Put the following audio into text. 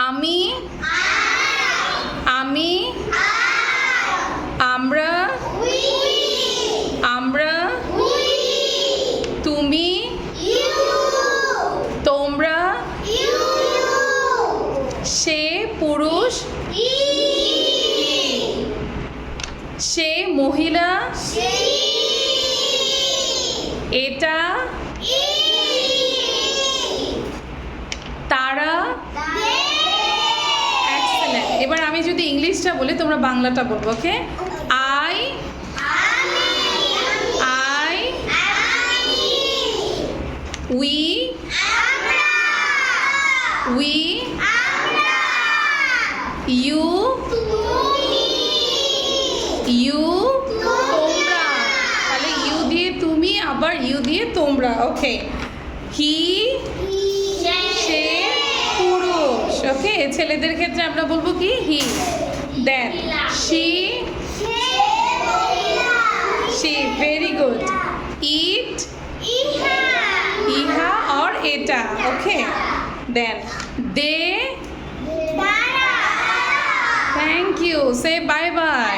আমি, আমি, আমরা, আমরা, তুমি, তোমরা, সে পুরুষ, সে মহিলা, এটা, তারা। এক্সেলেন্ট। এবার আমি যদি ইংলিশটা বলি তোমরা বাংলাটা বলবো, okay? I, I, we, we, you, you, তোমরা। তাহলে ইউ দিয়ে তুমি, আবার ইউ দিয়ে তোমরা, ওকে? হি, সে পুরুষ, ওকে? ছেলেদের ক্ষেত্রে আমরা বলবো কি? He. Then she, she, very good. It, ইহা और এটা, okay? Then they, thank you, say bye by.